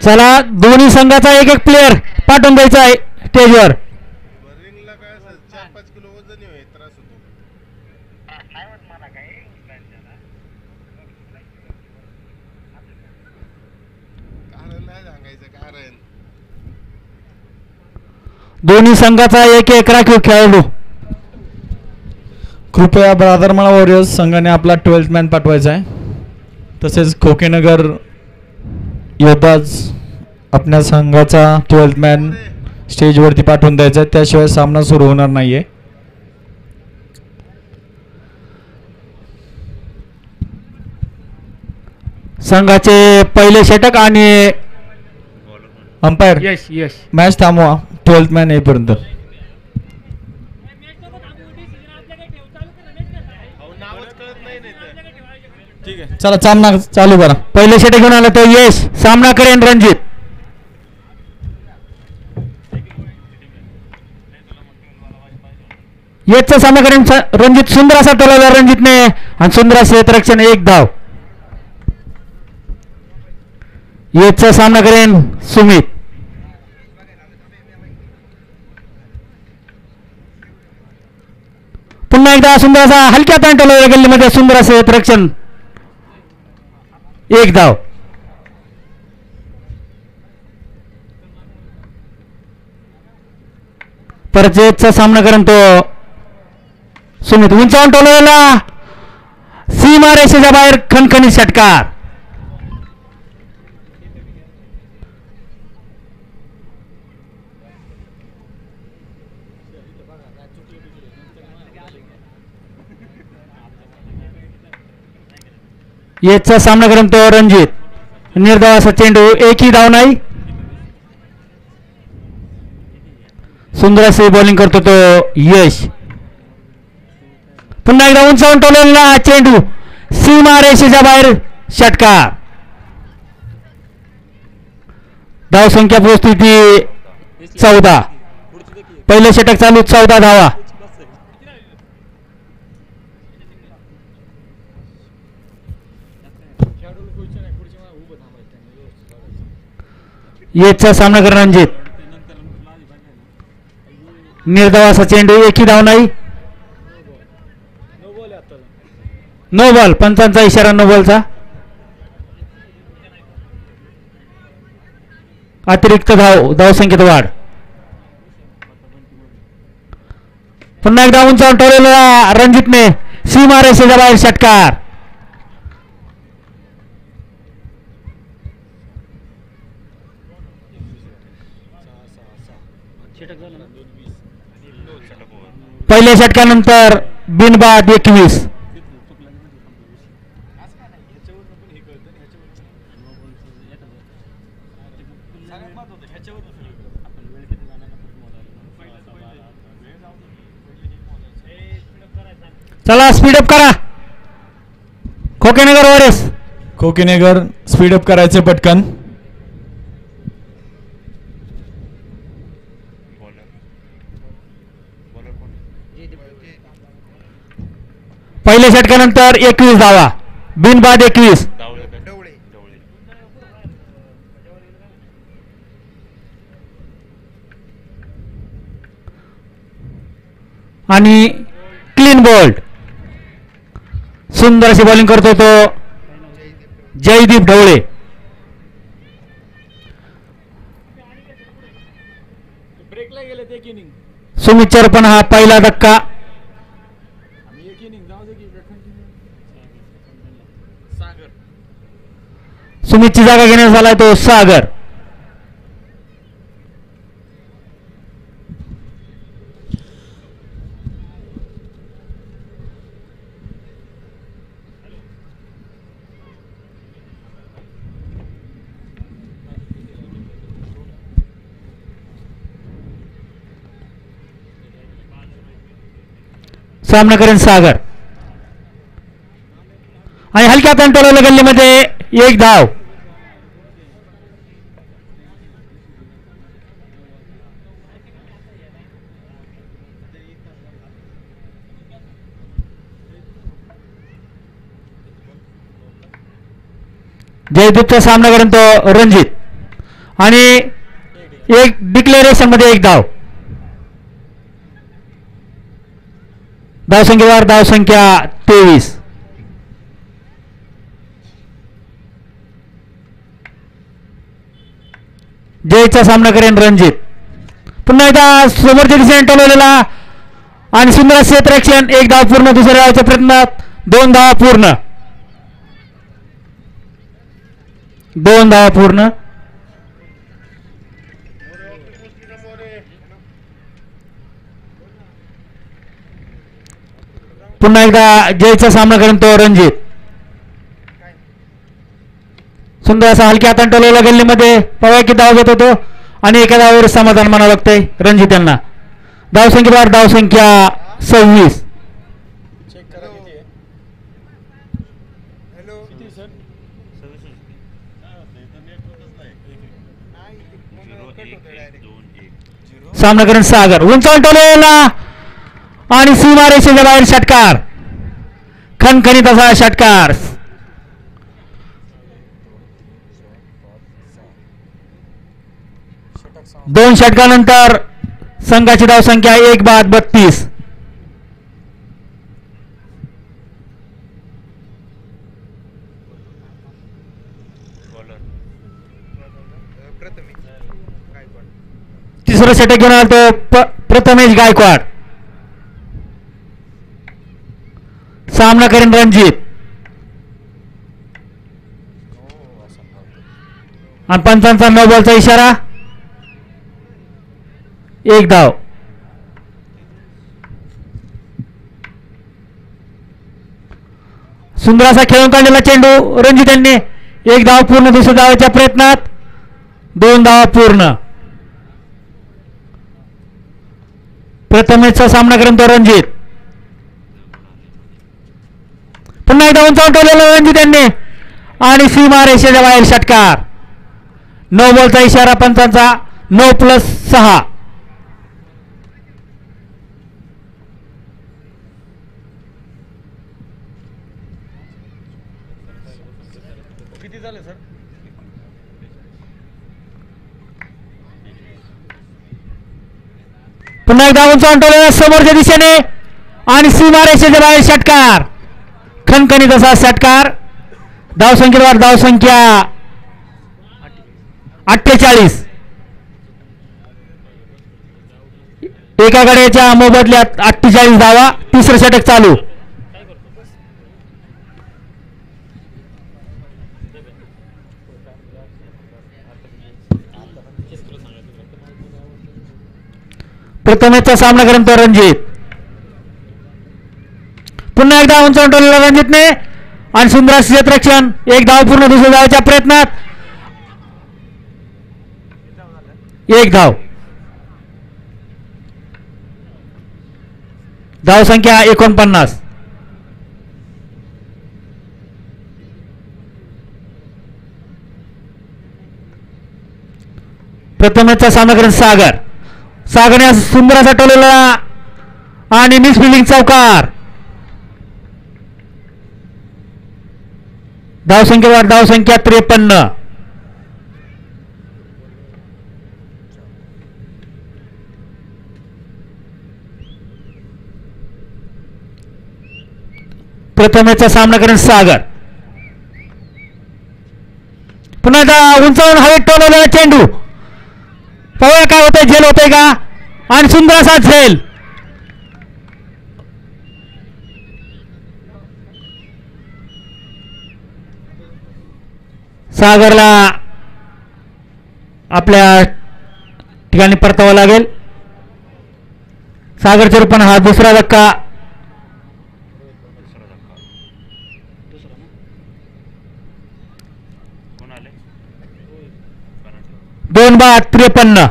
चला दोन्ही संघाचा एक एक प्लेयर पाठवून द्यायचा आहे स्टेजवर. दोन्ही संघाचा एक एक राखीव खेळाडू. कृपया ब्रादरमाळा वॉरियर्स संघाने आपला 12th मॅन पाठवायचा आहे. तसेच खोकेनगर योद्धाज आपल्या संघाचा 12th मॅन स्टेजवरती पाठवून द्यायचा आहे, त्याशिवाय सामना सुरू होणार नाहीये. संघाचे पहिले षटक आणि अंपायर यश यश मॅच थांबवा 12th मॅन येईपर्यंत. ठीक आहे, चला सामना चालू करा. पहिले षटक घेऊन आला तो यश, सामना करेन रणजित. यशचा सामना करेन रणजित. सुंदर असा टोलवला रणजितने आणि सुंदर असे क्षेत्ररक्षण, एक धाव. यशचा सामना करेन सुमित. पुन्हा एकदा सुंदर असा हलक्या ताण टोलवला गल्लीमध्ये, सुंदर असे क्षेत्ररक्षण, एक धाव. परत यशचा सामना करेन तो सुमित. उंचावून टोलवला, सीमा रेषेच्या बाहेर खणखणीत षटकार. यशचा सामना करेन तो रणजित. निर्धाव असा चेंडू, एकही धाव नाही. सुंदर असे बॉलिंग करतो तो यश. पुन्हा एकदा उंचावून टोलवलेला चेंडू, सीमा रेषेच्या बाहेर षटकार. धाव संख्या पोहोचती ती 14. पहिले षटक चालू, 14 धावा. यशचा सामना करणार रणजित. निर्धाव असा चेंडू, एकही धाव नाही. नो बॉल, पंचांचा इशारा नो बॉलचा. अतिरिक्त धाव संख्येत वाढ. पुन्हा एकदा उंचावून ठेवलेला रणजितने, सीमा रेषेच्या बाहेर षटकार. पहिल्या षटकानंतर बिनबाद 21. चला स्पीडअप करा खोकेनगर वॉरियर्स. खोकेनगर स्पीडअप करायचे पटकन. पहिल्या षटकानंतर 21 धावा, बिनबाद 21. आणि क्लीन बोल्ड. सुंदर अशी बॉलिंग करतो तो जयदीप ढवळे. सुमित पण हा पहिला धक्का. सुमितची जागा घेण्यात आलाय तो सागर. सामना करेन सागर. आणि हलक्या कंट्रोल गल्लीमध्ये एक धाव. जयदीपचा सामना करेन तो रणजित आणि एक डिक्लेरेशन मध्ये एक धाव. धावसंख्येवर धावसंख्या 23. जयचा सामना करेन रणजित. पुन्हा एकदा समोरच्या दिशेने टोलवलेला आणि सुंदर क्षेत्ररक्षण. एक धाव पूर्ण. दुसऱ्या धावच्या प्रयत्नात 2 धावा पूर्ण. 2 धावा पूर्ण. पुन्हा एकदा जयचा सामना करेन तो रणजित. सुंदर असा हलक्या हाताने टोलवला गल्लीमध्ये. पवा की धाव घेत होतो आणि एका धावावर समाधान मानावं लागतंय रणजित यांना. धावसंख्येवर धावसंख्या 26. सामना करेन सागर. उंचावून टोलवला आणि सीमारेषेच्या बाहेर षटकार. खणखणीत असा षटकार. दोन षटकानंतर संघाची धावसंख्या 1/32. तिसरं षटक घेऊन आला तो प्रथमेश गायकवाड. सामना करेन रणजित आणि पंचांचा 9 बॉलचा इशारा. 1 धाव. सुंदर असा खेळून काढलेला चेंडू रणजित यांनी. 1 धाव पूर्ण. दुसऱ्या धावाच्या प्रयत्नात 2 धावा पूर्ण. प्रथमेशचा सामना करेन तो रणजित. पुन्हा एकदा उंचावून ठेवलेला रणजित यांनी आणि सीमारेषेच्या बाहेर षटकार. 9 बॉलचा इशारा पंचांचा. 9+6. पुन्हा एकदा उंचावून ठेवलेला समोरच्या दिशेने आणि सीमारेषेच्या बाहेर षटकार. खणखणीत असा षटकार. धावसंख्येवर धावसंख्या 48. एका गड्याच्या मोबदल्यात 48 धावा. तिसरं षटक चालू. प्रथमेशचा सामना करेन तो रणजित. पुन्हा एकदा उंचावून ठेवलेला रणजितने आणि सुंदर क्षेत्ररक्षण. 1 धाव पूर्ण. दुसऱ्या धावाच्या प्रयत्नात 1 धाव. धावसंख्या 49. प्रथमेशचा सामना करेन सागर. सागरने सुंदर असा टोलवला आणि मिस फिल्डिंग चौकार. धावसंख्येवर धावसंख्या 53. प्रथमेशचा सामना करेन सागर. पुन्हा एकदा उंचावून हवेत टोलवलेला चेंडू. पाहूया काय होतंय. झेल होतंय का. आणि सुंदर असा झेल. सागरला आपल्या ठिकाणी परतावं लागेल. सागरच्या रूपाने हा दुसरा धक्का. 2/53.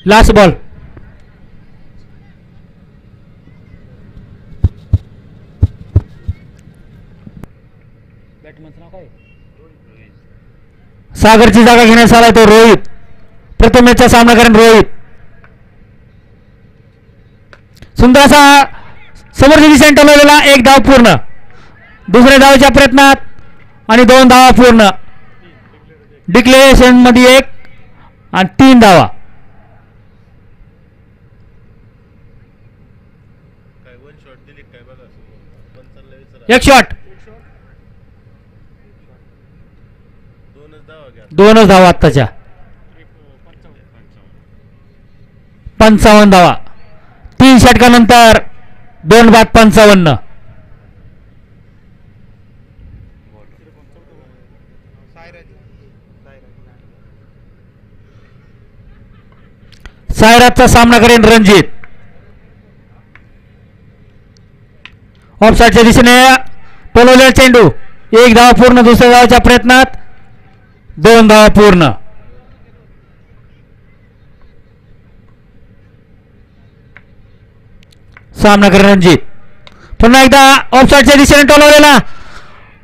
Last ball. सागरची जागा घेण्यास आलाय तो रोहित. प्रथमेशचा सामना करेन रोहित. सुंदर असा समोरच्या दिशेने टोलवलेला. 1 धाव पूर्ण. दुसऱ्या धावेच्या प्रयत्नात आणि 2 धावा पूर्ण. डिक्लेरेशन मध्ये 1 आणि 3 धावा. एक शॉट, 2च धावा आत्ताच्या. 55 धावा 3 षटकानंतर 2 बाद 55. सायराजचा सामना करेन रणजित. ऑफसाईडच्या दिशेने टोलवलेला चेंडू. 1 धावा पूर्ण. दुसऱ्या धावाच्या प्रयत्नात 2 धावा पूर्ण. सामना करेन रणजित. पुन्हा एकदा ऑफसाईडच्या दिशेने टोलवलेला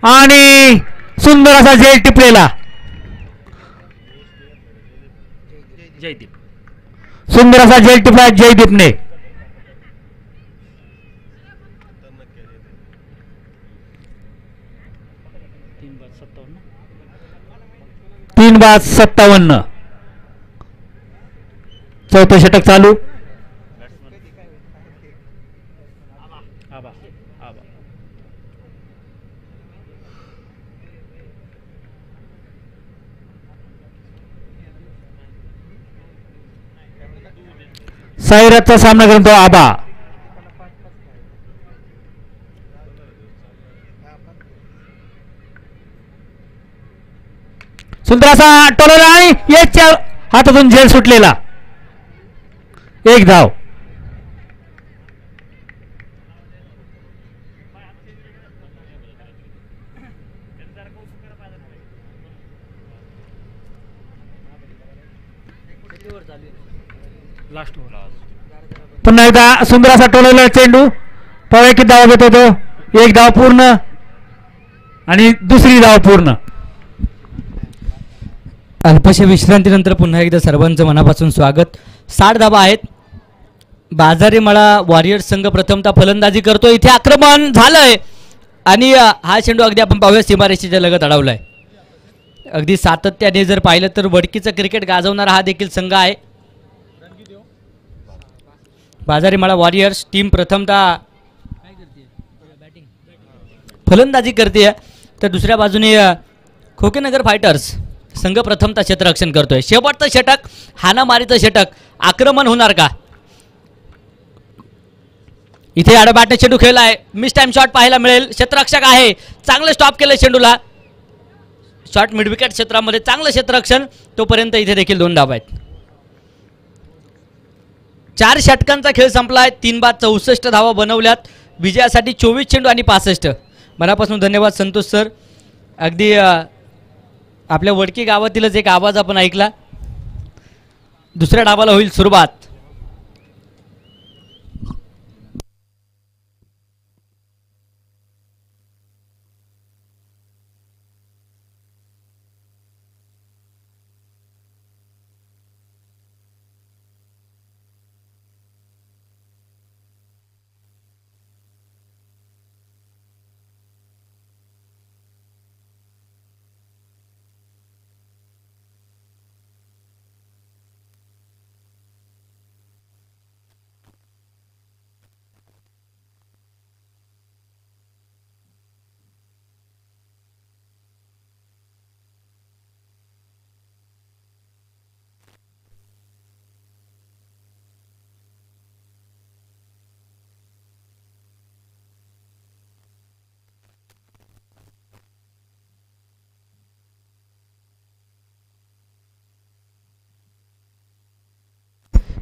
आणि सुंदर असा झेल टिपलेला. जयदीप, सुंदर असा झेल टिपला जयदीपने. 3 बाद 57. चौथं षटक चालू. सायराजचा सामना करतो आबा. सुंदर असा टोलवला आणि याच्या हातातून झेल सुटलेला. 1 धाव. पुन्हा एकदा सुंदर असा टोलवलेला चेंडू. पाहूया किती धावा घेतो तो. 1 धाव पूर्ण आणि दुसरी धाव पूर्ण. अल्पशा विश्रांतीनंतर पुन्हा एकदा सर्वांचं मनापासून स्वागत. 60 धावा आहेत. बाजारीमळा वॉरियर्स संघ प्रथमतः फलंदाजी करतो. इथे आक्रमण झालंय आणि हा चेंडू अगदी आपण पाहूया सीमारेषेच्या लगत अडवलाय. अगदी सातत्याने जर पाहिलं तर वडकीचं क्रिकेट गाजवणारा हा देखील संघ आहे. बाजारीमळा वॉरियर्स टीम प्रथमतः फलंदाजी करते, तर दुसऱ्या बाजूने खोकेनगर फायटर्स संघ प्रथमतः क्षेत्ररक्षण करतोय. शेवटचं षटक, हाणामारीचं षटक, आक्रमण होणार का? इथे आडबाटने चेंडू खेळलाय. मिस टाइम शॉट पाहायला मिळेल. क्षेत्ररक्षक आहे, चांगलं स्टॉप केलं चेंडूला. शॉट मिड विकेट क्षेत्रामध्ये चांगलं क्षेत्ररक्षण. तोपर्यंत इथे देखील 2 धावा आहेत. 4 षटकांचा खेळ संपलाय. 3 बाद 64 धावा बनवल्यात. विजयासाठी 24 चेंडू आणि 65. मनापासून धन्यवाद संतोष सर. अगदी आपल्या वडकी गावातीलच एक आवाज आपण ऐकला. दुसऱ्या डावाला होईल सुरुवात.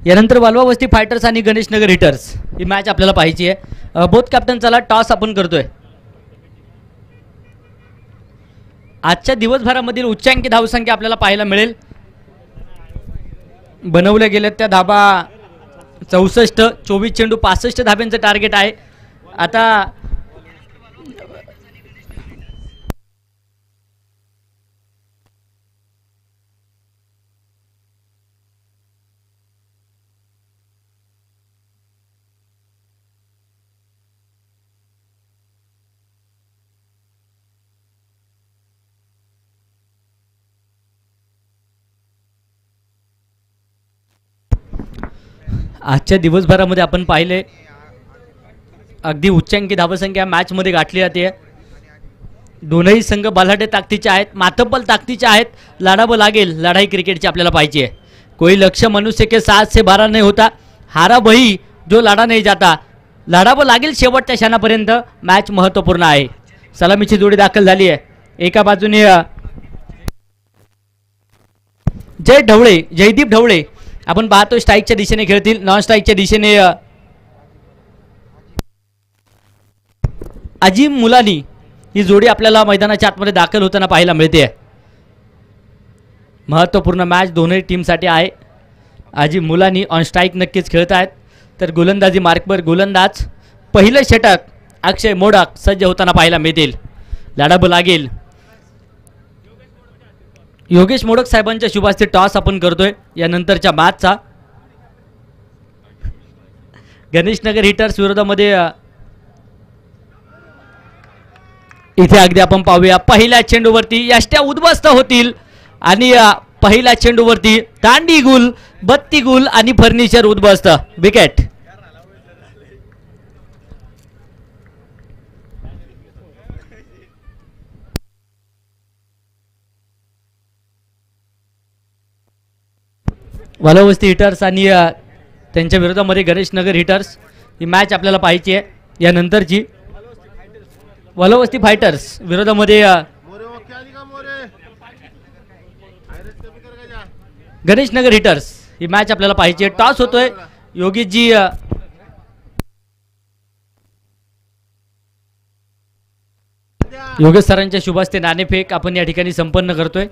यानंतर वालवा वस्ती फायटर्स आणि गणेश नगर हिटर्स ही मॅच आपल्याला पाहायची आहे. बोथ कॅप्टन चला टॉस आपण करतोय. आजच्या दिवसभरामधील उच्चांकी धावसंख्या आपल्याला पाहायला मिळेल. बनवल्या गेल्या त्या धाबा 64, 24 चेंडू 65 धाब्यांचं टार्गेट आहे. आता आजच्या दिवसभरामध्ये आपण पाहिले अगदी उच्चांकी धावसंख्या मॅचमध्ये गाठली जाते. दोनही संघ बलाढ्य ताकदीचे आहेत, मातब्बल ताकदीचे आहेत. लढावं लागेल, लढाई क्रिकेटची आपल्याला पाहिजे. कोई लक्ष्य मनुष्य के 7 से 12 नहीं होता, हारा वही जो लढा नहीं जाता. लढावं लागेल शेवटच्या क्षणापर्यंत. मॅच महत्त्वपूर्ण आहे. सलामीची जोडी दाखल झाली आहे. एका बाजूने जयदीप ढवळे आपण पाहतो स्ट्राईकच्या दिशेने खेळतील. नॉन स्ट्राईकच्या दिशेने अजिम मुलानी ही जोडी आपल्याला मैदानाच्या आतमध्ये दाखल होताना पाहायला मिळते. महत्त्वपूर्ण मॅच दोन्ही टीमसाठी आहे. अजिम मुलानी ऑन स्ट्राईक नक्कीच खेळत आहेत. तर गोलंदाजी मार्कवर गोलंदाज पहिलं षटक अक्षय मोडक सज्ज होताना पाहायला मिळतील. लढावं लागेल. योगेश मोडक साहेबांच्या शुभास्ते टॉस आपण करतोय यानंतरच्या मॅचचा. गणेशनगर हिटर्स विरोधामध्ये इथे अगदी आपण पाहूया पहिल्या चेंडूवरती यष्ट्या उद्ध्वस्त होतील आणि पहिल्या चेंडूवरती दांडी गुल, बत्ती गुल आणि फर्निचर उद्ध्वस्त. विकेट. वलवस्ती हिटर्स आणि त्यांच्या विरोधामध्ये गणेशनगर हिटर्स ही मॅच आपल्याला पाहायची आहे. यानंतरची वलवस्ती फायटर्स विरोधामध्ये गणेशनगर हिटर्स ही मॅच आपल्याला पाहायची आहे. टॉस होतोय. योगेशजी योगेश सरांच्या शुभास्ते नाणेफेक आपण या ठिकाणी संपन्न करतोय.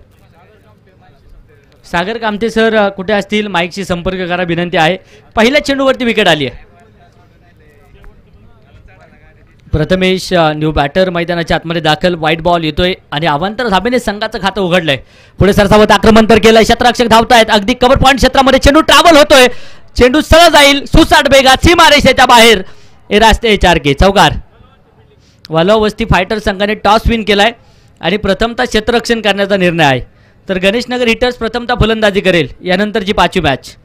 सागर कामते सर कुठे असतील माईकशी संपर्क करा विनंती आहे. पहिल्या चेंडूवरती विकेट आली आहे. प्रथमेश न्यू बॅटर मैदानाच्या आतमध्ये दाखल. वाईट बॉल येतोय आणि अवांतर धाबेने संघाचं खातं उघडलंय. पुढे सरसावत आक्रमण तर केलंय. क्षेत्ररक्षक धावतायत. अगदी कव्हर पॉईंट क्षेत्रामध्ये चेंडू ट्रॅव्हल होतोय. चेंडू सरळ जाईल सुसाट बेगात सीमारेषेच्या बाहेर. हे रास्ते 4 के चौकार. वलवस्ती फायटर संघाने टॉस विन केलाय आणि प्रथमतः क्षेत्ररक्षण करण्याचा निर्णय आहे. तर गणेशनगर हिटर्स प्रथमतः फलंदाजी करेल. यानंतरची 5वी मॅच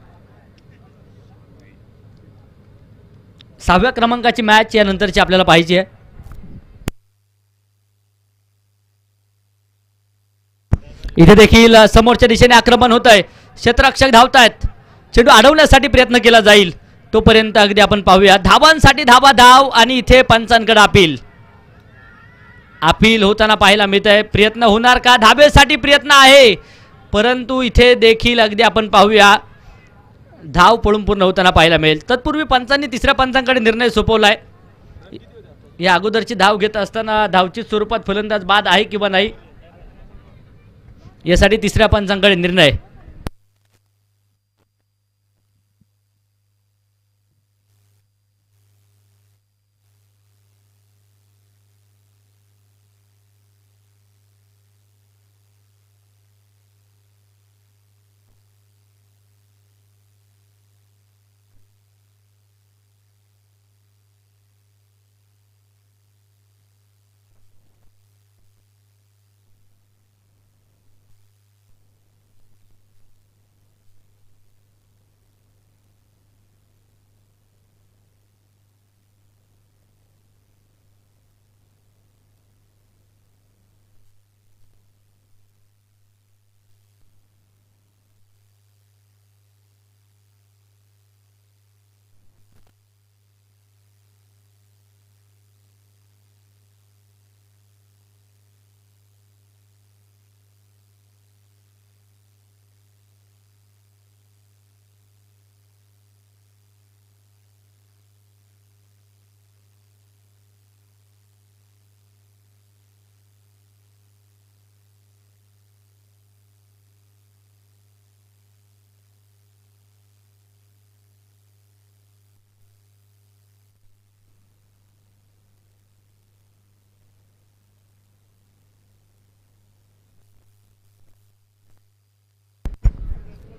6व्या क्रमांकाची मॅच यानंतरची आपल्याला पाहिजे. इथे देखील समोरच्या दिशेने आक्रमण होत आहे. क्षेत्ररक्षक धावतायत. चेंडू अडवण्यासाठी प्रयत्न केला जाईल. तोपर्यंत अगदी आपण पाहूया धावांसाठी धावा धाव आणि इथे पंचांकडे अपील होताना पाहायला मिळत आहे. प्रयत्न होणार का? धाबेसाठी प्रयत्न आहे परंतु इथे देखील अगदी आपण पाहूया धाव पळून पूर्ण होताना पाहायला मिळेल. तत्पूर्वी पंचांनी तिसऱ्या पंचांकडे निर्णय सोपवलाय. या अगोदरची धाव घेत असताना धावची स्वरूपात फलंदाज बाद आहे किंवा नाही यासाठी तिसऱ्या पंचांकडे निर्णय.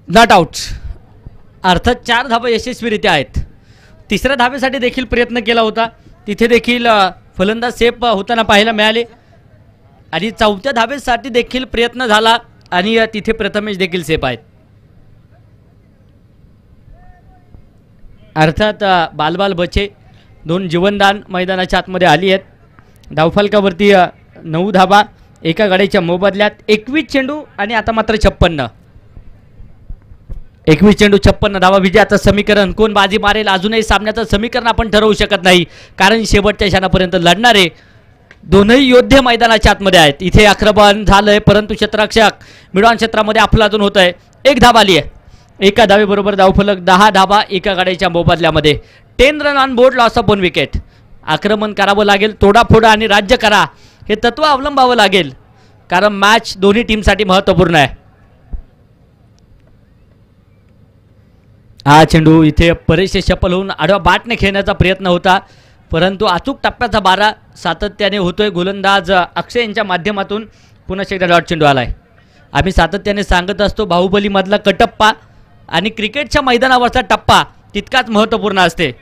नॉट आउट अर्थात 4 धावा यशस्वीरित्या आहेत. तिसऱ्या धावेसाठी देखील प्रयत्न केला होता. तिथे देखील फलंदाज सेफ होताना पाहायला मिळाले आणि 4थ्या धावेसाठी देखील प्रयत्न झाला आणि तिथे प्रथमेश देखील सेफ आहेत. अर्थात बालबाल बचे 2 जीवनदान मैदानाच्या आतमध्ये आली आहेत. धावफलकावरती 9 धाबा एका गाडीच्या मोबदल्यात. 21 चेंडू आणि आता मात्र 56. 21 चेंडू 56 धावा. विजयाचं समीकरण कोण बाजी मारेल अजूनही सामन्याचं समीकरण आपण ठरवू शकत नाही, कारण शेवटच्या क्षणापर्यंत लढणारे दोनही योद्धे मैदानाच्या आतमध्ये आहेत. इथे आक्रमण झालंय परंतु क्षेत्ररक्षक मिडॉन क्षेत्रामध्ये अफलातून होत आहे. 1 धाव आली आहे. एका धावेबरोबर धावफलक 10 धावा एका गाड्याच्या मोबदल्यामध्ये. 10 run on board, loss of 1 wicket. आक्रमण करावं लागेल, तोडाफोडा आणि राज्य करा हे तत्व अवलंबावं लागेल, कारण मॅच दोन्ही टीमसाठी महत्त्वपूर्ण आहे. हा चेंडू इथे बरेचसे शफल होऊन आडवा बाटने खेळण्याचा प्रयत्न होता, परंतु अचूक टप्प्याचा बारा सातत्याने होतोय. गोलंदाज अक्षय यांच्या माध्यमातून पुन्हा एकदा डॉट चेंडू आलाय. आम्ही सातत्याने सांगत असतो बाहुबलीमधला कटप्पा आणि क्रिकेटच्या मैदानावरचा टप्पा तितकाच महत्त्वपूर्ण असते,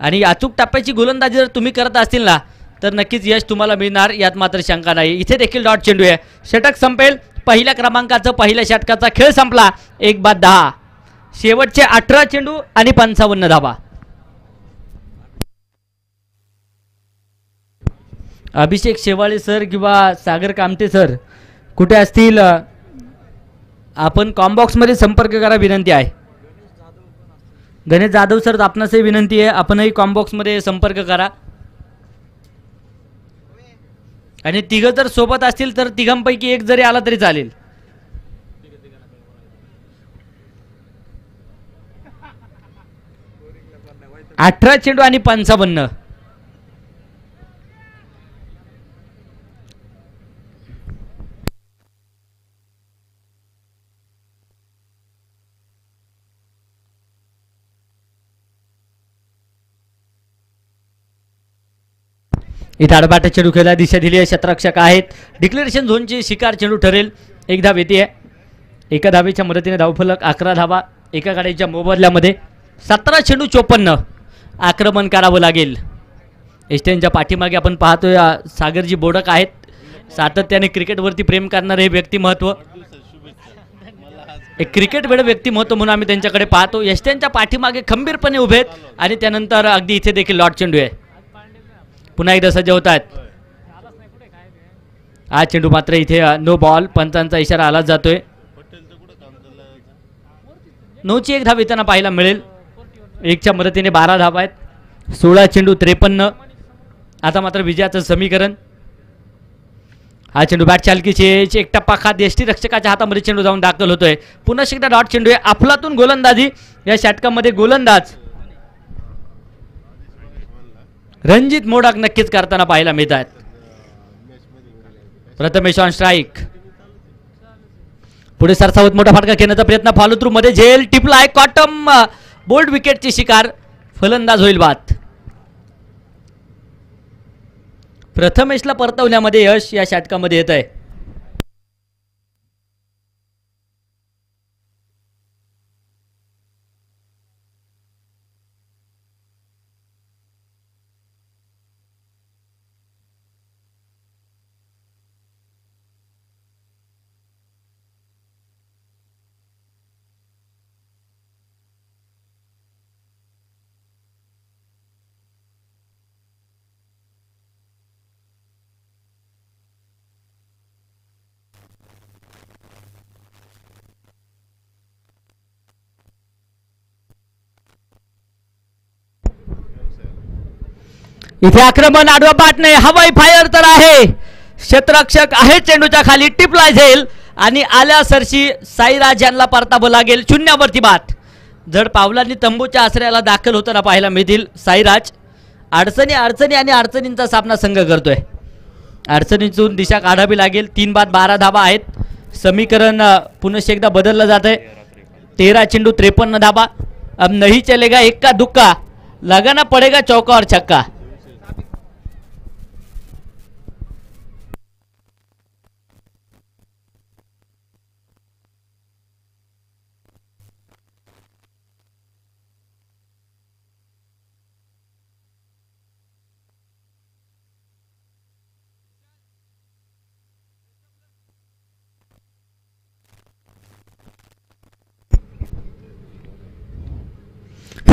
आणि अचूक टप्प्याची गोलंदाजी जर तुम्ही करत असतील ना तर नक्कीच यश तुम्हाला मिळणार, यात मात्र शंका नाही. इथे देखील डॉट चेंडू आहे. षटक संपेल. पहिल्या क्रमांकाचं पहिल्या षटकाचा खेळ संपला. 1-10. शेवटचे 18 चेंडू आणि 55 धावा. अभिषेक शेवाळे सर किंवा सागर कामते सर कुठे असतील आपण कॉमबॉक्समध्ये संपर्क करा, विनंती आहे. गणेश जाधव सर आपणासही विनंती आहे, आपणही कॉमबॉक्समध्ये संपर्क करा. आणि तिघं जर सोबत असतील तर तिघांपैकी एक जरी आला तरी चालेल. अठरा चेंडू आणि 55. इथे आडबाटा चेंडू खेळायला दिशा दिली आहे. क्षेत्ररक्षक आहेत. डिक्लेरेशन झोनची शिकार चेंडू ठरेल. 1 धाव येते आहे. एका धावेच्या मदतीने धावफलक 11 धावा एका गाड्याच्या मोबदल्यामध्ये. 17 चेंडू 54. आक्रमण करावं लागेल. एस्टेनच्या पाठीमागे आपण पाहतोय सागरजी बोडक आहेत. सातत्याने क्रिकेटवरती प्रेम करणारे हे व्यक्तिमत्व, एक क्रिकेट वेळ व्यक्तिमत्व म्हणून आम्ही त्यांच्याकडे पाहतो. एस्टेनच्या पाठीमागे खंबीरपणे उभे आहेत आणि त्यानंतर अगदी इथे देखील लॉट चेंडू आहे. पुन्हा एकदा सज्ज होत आहेत. हा चेंडू मात्र इथे नो बॉल. पंचांचा इशारा आला जातोय. 9ची 1 धाव येताना पाहायला मिळेल. 1च्या मदतीने 12 धावा आहेत. 16 चेंडू 53. आता मात्र विजयाचं समीकरण. हा चेंडू बॅट चालकीचे एक टप्पा खात यष्टी रक्षकाच्या हातामध्ये चेंडू जाऊन दाखल होतोय. पुन्हा एकदा डॉट चेंडू आहे. अफलातून गोलंदाजी. या षटकामध्ये गोलंदाज रणजित मोडक नक्कीच करताना पाहायला मिळत आहेत. Prathamesh on strike. पुढे सरसावत मोठा फटका खेळण्याचा प्रयत्न. फॉलो थ्रू मध्ये झेल टिपलाय. कॉटम बोल्ड विकेटची शिकार. फलंदाज होईल बाद. प्रथमेशला परतवण्यामध्ये यश या षटकामध्ये येत आहे. इथे आक्रमण आडवा बाट नाही. हवाई फायर तर आहे. क्षेत्ररक्षक आहे चेंडूच्या खाली. टिपला झेल आणि आल्या सरशी साईराज यांना परतावं लागेल. 0वरती बाद. जड पावलांनी तंबूच्या आश्रयाला दाखल होताना पाहायला मिळतील साईराज. अडचणी आणि अडचणींचा सामना संघ करतोय. अडचणीतून दिशा काढावी लागेल. 3 बाद 12 धावा आहेत. समीकरण पुन्हा एकदा बदललं जात आहे. 13 चेंडू 53 धावा. अब नहीं चलेगा एक्का दुक्का, लगाना पड़ेगा चौका और छक्का.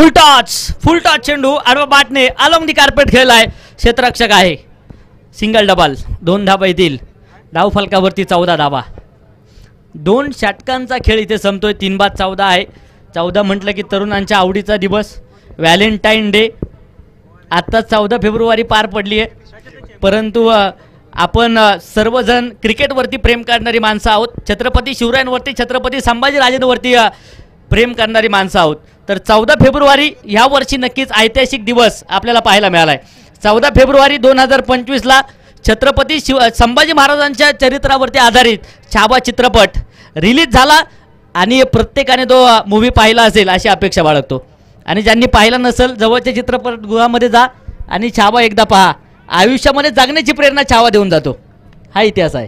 फुल टॉच चेंडू आडवा बाटने अलॉंग दी कार्पेट खेळलाय. क्षेत्ररक्षक आहे. सिंगल डबल 2 धाबा येतील. धाव फलकावरती 14 धाबा. 2 षटकांचा खेळ इथे संपतोय. 3/14 आहे. 14 म्हटलं की तरुणांच्या आवडीचा दिवस, व्हॅलेंटाईन डे. आत्ता 14 फेब्रुवारी पार पडली आहे, परंतु आपण सर्वजण क्रिकेटवरती प्रेम करणारी माणसं आहोत. छत्रपती शिवरायांवरती, छत्रपती संभाजीराजेंवरती प्रेम करणारी माणसं आहोत. तर 14 फेब्रुवारी ह्या वर्षी नक्कीच ऐतिहासिक दिवस आपल्याला पाहायला मिळाला आहे. 14 फेब्रुवारी 2025ला छत्रपती संभाजी महाराजांच्या चरित्रावरती आधारित छावा चित्रपट रिलीज झाला आणि प्रत्येकाने तो मूवी पाहिला असेल अशी अपेक्षा बाळगतो. आणि ज्यांनी पाहिला नसेल जवळच्या चित्रपटगृहामध्ये जा आणि छावा एकदा पहा. आयुष्यामध्ये जगण्याची प्रेरणा छावा देऊन जातो. हा इतिहास आहे.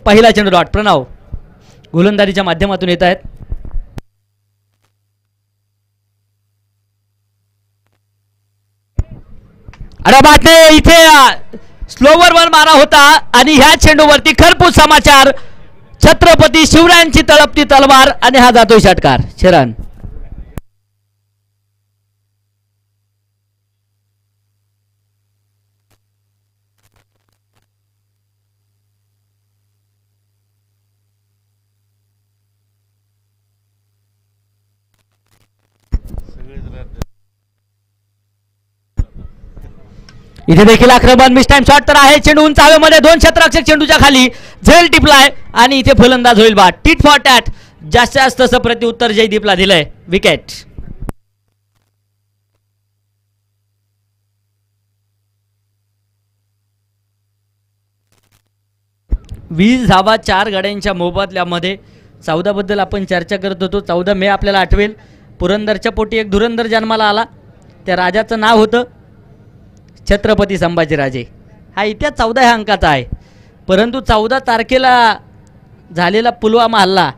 पहिला चेंडू डॉट. प्रणव गोलंदाजीच्या माध्यमातून येत आहेत. अरे बाटने इथे स्लोवर वर मारा होता आणि ह्या चेंडूवरती खरपूस समाचार. छत्रपती शिवरायांची तळपती तलवार आणि हा जातोय षटकार. शरण 'इथे देखील आक्रमण मिस टाइम शॉट तर आहे. चेंडू उंच हवेमध्ये 2 क्षेत्ररक्षक चेंडूच्या खाली झेल टिपलाय आणि इथे फलंदाज होईल बाद. Tit for tat. जास्त जास्त असं प्रत्युत्तर जयदीपला दिलंय. विकेट. वीस धावा 4 गाड्यांच्या मोबदल्यामध्ये. 14 बद्दल आपण चर्चा करत होतो. 14 मे आपल्याला आठवेल. पुरंदरच्या पोटी एक धुरंधर जन्माला आला. त्या राजाचं नाव होतं छत्रपती संभाजीराजे. हा इतिहास 14 ह्या अंकाचा आहे. परंतु 14 तारखेला झालेला पुलवामा हल्ला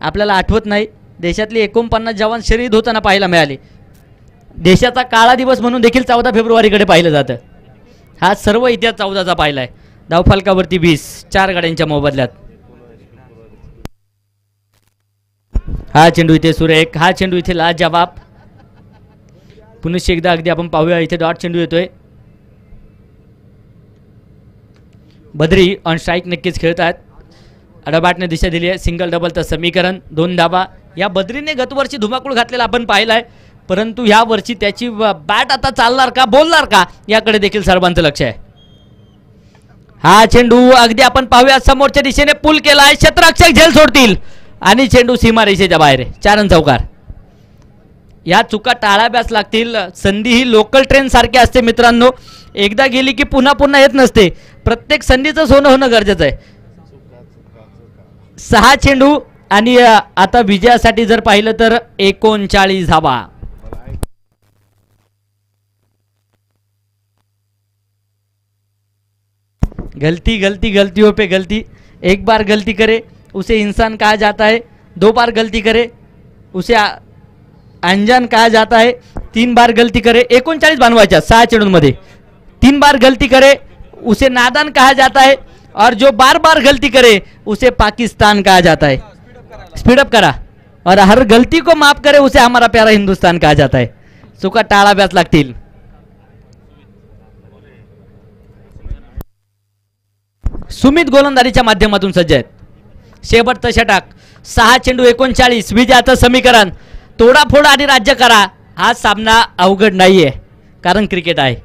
आपल्याला आठवत नाही. देशातले 49 जवान शहीद होताना पाहायला मिळाले. देशाचा काळा दिवस म्हणून देखील 14 फेब्रुवारीकडे पाहिलं जातं. हा सर्व इतिहास 14चा पाहिला आहे. धावफलकावरती 20 4 गाड्यांच्या मोबदल्यात. हा चेंडू इथे सुरेख. हा चेंडू इथे लाजवाब. पुनश्च एकदा अगदी आपण पाहूया. इथे डॉट चेंडू येतोय. बद्री ऑन स्ट्राईक नक्कीच खेळत आहेत. अडबाटने दिशा दिली आहे. सिंगल डबलचं समीकरण. 2 धाबा. या बद्रीने गतवर्षी धुमाकूळ घातलेला आपण पाहिला आहे, परंतु ह्या वर्षी त्याची बॅट आता चालणार का, बोलणार का, याकडे देखील सर्वांचं लक्ष आहे. हा चेंडू अगदी आपण पाहूया. समोरच्या दिशेने पुल केला आहे. क्षेत्ररक्षक झेल सोडतील आणि चेंडू सीमारेषेच्या बाहेर आहे. 4 रन चौकार. या चुका टाळाव्याच लागतील. संधी ही लोकल ट्रेन सारखी असते मित्रांनो. एकदा गेली की पुन्हा पुन्हा येत नसते. प्रत्येक संधीचं सोनं होणं गरजेचं आहे. 6 चेंडू आणि आता विजयासाठी जर पाहिलं तर 39 धावा. गलती गलती गलतियों पे गलती. एक बार गलती करे उसे इंसान कहा जाता है. 2 बार गलती करे उसे अनजान कहा जाता है. 3 बार गलती करे. 39 बनवायच्या 6 चेंडूंमध्ये. 3 बार गलती करे उसे नादान कहा जाता है और जो बार बार गलती करे उसे पाकिस्तान कहा जाता है. स्पीडअप करा. और हर गलती को माफ करे उसे हमारा प्यारा हिंदुस्तान कहा जाता है. चुका टाळाव्याच लागतील. सुमित गोलंदाजीच्या माध्यमातून सज्ज आहेत. शेवटचं षटक. 6 चेंडू 39. विजयाचं समीकरण. तोडाफोड आणि राज्य करा. हा सामना अवघड नाहीये, कारण क्रिकेट आहे.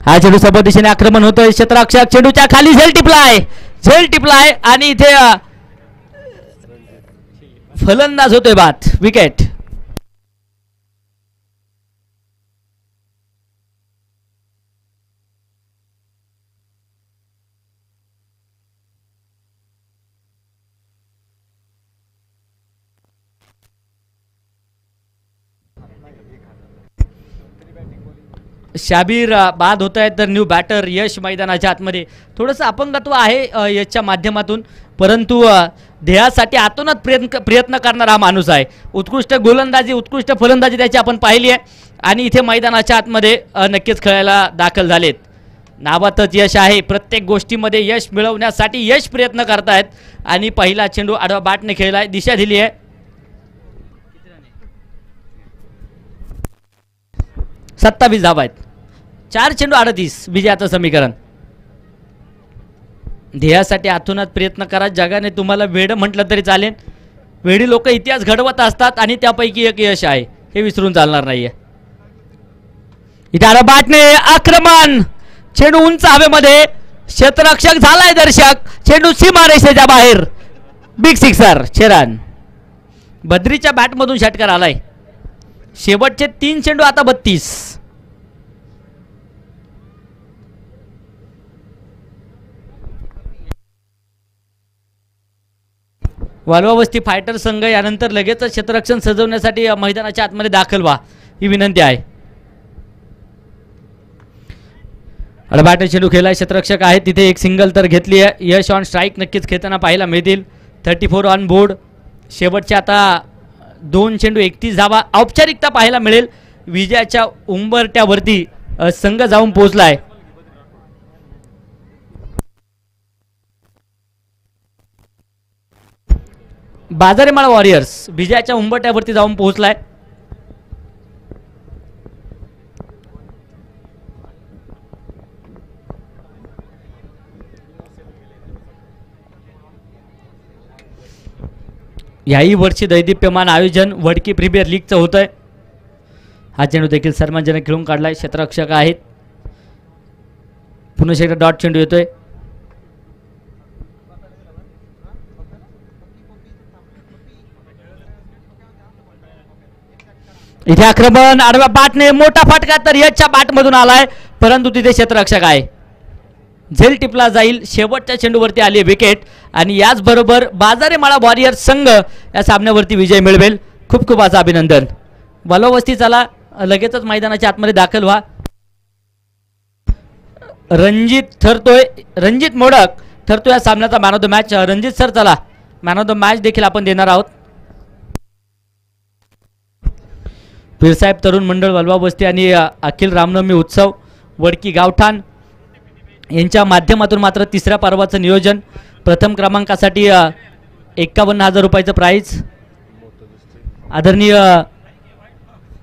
हा चेंडू सबळ दिशेने आक्रमण होतोय. क्षेत्ररक्षक चेंडूच्या खाली झेल टिपलाय आणि इथे फलंदाज होतोय बाद. विकेट. शाबीर बाद होत आहे तर न्यू बॅटर यश मैदानाच्या आतमध्ये. थोडंसं अपंगत्व आहे यशच्या माध्यमातून, परंतु ध्येयासाठी आतोनात प्रयत्न करणारा हा माणूस आहे. उत्कृष्ट गोलंदाजी, उत्कृष्ट फलंदाजी त्याची आपण पाहिली आहे आणि इथे मैदानाच्या आतमध्ये नक्कीच खेळायला दाखल झालेत. नावातच यश आहे. प्रत्येक गोष्टीमध्ये यश मिळवण्यासाठी यश प्रयत्न करतायत आणि पहिला चेंडू आडवा बॅटने खेळलाय, दिशा दिली आहे. 27 धावा आहेत. 4 चेंडू 38 विजयाचं समीकरण. ध्येयासाठी आतूनात प्रयत्न करा. जगाने तुम्हाला वेड म्हटलं तरी चालेल. वेडी लोक इतिहास घडवत असतात आणि त्यापैकी एक यश आहे, हे विसरून चालणार नाहीये. इथे आडवा बॅटने आक्रमण. चेंडू उंच हवेमध्ये, क्षेत्ररक्षक झालाय दर्शक. चेंडू सीमारेषेच्या बाहेर. Big sixer. शेरान बद्रीच्या बॅटमधून षटकार आलाय. शेवटचे 3 चेंडू आता 32. वालवा वस्ती फायटर संघ यानंतर लगेचच क्षेत्ररक्षण सजवण्यासाठी मैदानाच्या आतमध्ये दाखल व्हा, ही विनंती आहे. अडबाटे चेंडू खेळाय, क्षेत्ररक्षक आहे तिथे एक सिंगल तर घेतली आहे. यश ऑन स्ट्राईक नक्कीच खेळताना पाहायला मिळतील. 34 ऑन बोर्ड. शेवटचे आता 2 चेंडू 31 धावा. औपचारिकता पाहायला मिळेल. विजयाच्या उंबरट्यावरती संघ जाऊन पोहोचलाय. बाजारेमाळा वॉरियर्स विजयाच्या उंबरट्यावरती जाऊन पोहोचलाय. याही वर्षी दैदिप्यमान आयोजन वडकी प्रीमियर लीगचं होतंय. हा चेंडू देखील सन्मानजनक खेळून काढलाय. क्षेत्ररक्षक आहेत. पुन्हा एकदा डॉट चेंडू येतोय. इथे आक्रमण. आडव्या बॅटने मोठा फटका तर यशच्या बॅटमधून आलाय, परंतु तिथे क्षेत्ररक्षक आहे. झेल टिपला जाईल. शेवटच्या चेंडूवरती आली विकेट आणि याचबरोबर बाजारेमाळा वॉरियर्स संघ या सामन्यावरती विजय मिळवेल. खूप खूप असं अभिनंदन. वालवस्ती चला लगेचच मैदानाच्या आतमध्ये दाखल व्हा. रणजित मोडक ठरतोय या सामन्याचा man of the match. Ranjit sir चला, मॅन ऑफ द मॅच देखील आपण देणार आहोत. पीरसाहेब तरुण मंडळ वलवा वस्ती आणि अखिल रामनवमी उत्सव वडकी गावठाण यांच्या माध्यमातून मात्र तिसऱ्या पर्वाचं नियोजन. प्रथम क्रमांकासाठी 51,000 रुपयाचं प्राईज. आदरणीय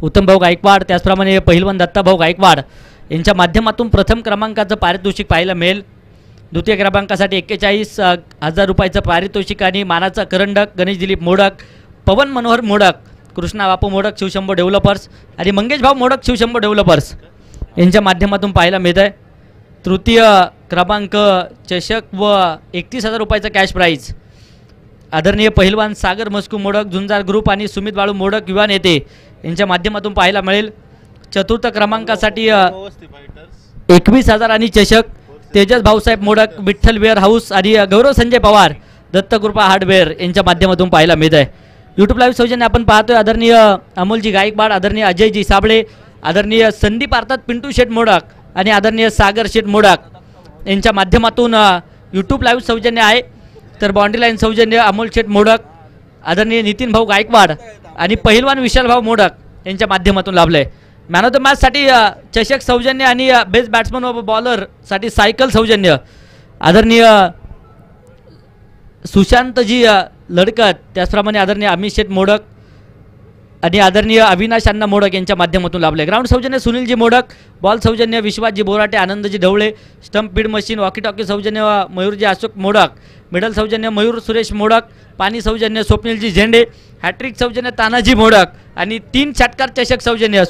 उत्तमभाऊ गायकवाड, त्याचप्रमाणे पहिलवान दत्ताभाऊ गायकवाड यांच्या माध्यमातून प्रथम क्रमांकाचं पारितोषिक पाहायला मिळेल. द्वितीय क्रमांकासाठी 41,000 रुपयाचं पारितोषिक आणि मानाचा करंडक गणेश दिलीप मोडक, पवन मनोहर मोडक, कृष्णा बापू मोडक शिवशंभो डेव्हलपर्स आणि मंगेश भाऊ मोडक शिवशंभो डेव्हलपर्स यांच्या माध्यमातून पाहायला मिळत आहे. तृतीय क्रमांक चषक व 31,000 रुपयाचा कॅश प्राईज. आदरणीय पहिलवान सागर मस्कू मोडक झुंजार ग्रुप आणि सुमित बाळू मोडक युवा नेते यांच्या माध्यमातून पाहायला मिळेल. चतुर्थ क्रमांकासाठी 21,000 आणि चषक तेजस भाऊसाहेब मोडक विठ्ठल वेअर हाऊस आणि गौरव संजय पवार दत्तकृपा हार्डवेअर यांच्या माध्यमातून पाहायला मिळत आहे. यूट्यूब लाईव्ह सौजन्य आपण पाहतोय. आदरणीय अमोलजी गायकवाड, आदरणीय अजयजी साबळे, आदरणीय संदीप अर्थात पिंटू शेठ मोडक आणि आदरणीय सागर शेठ मोडक यांच्या माध्यमातून यूट्यूब लाईव्ह सौजन्य आहे. तर बाउंड्री लाईन सौजन्य अमोल शेठ मोडक, आदरणीय नितीन भाऊ गायकवाड आणि पहिलवान विशाल भाऊ मोडक यांच्या माध्यमातून लाभले. मॅन ऑफ द मॅचसाठी चषक सौजन्य आणि बेस्ट बॅट्समन व बॉलरसाठी सायकल सौजन्य आदरणीय सुशांतजी लडकत, त्याचप्रमाणे आदरणीय अमित शेठ मोडक आणि आदरणीय अविनाश अण्णा मोडक यांच्या माध्यमातून लाभले. ग्राउंड सौजन्य सुनीलजी मोडक, बॉल सौजन्य विश्वासजी बोराटे, आनंदजी ढवळे, स्टंप बीड मशीन, वॉकी टॉकी सौजन्य मयूरजी अशोक मोडक, मिडल सौजन्य मयूर सुरेश मोडक, पाणी सौजन्य स्वप्नीलजी झेंडे, हॅट्रिक सौजन्य तानाजी मोडक आणि 3 षटकार चषक सौजन्य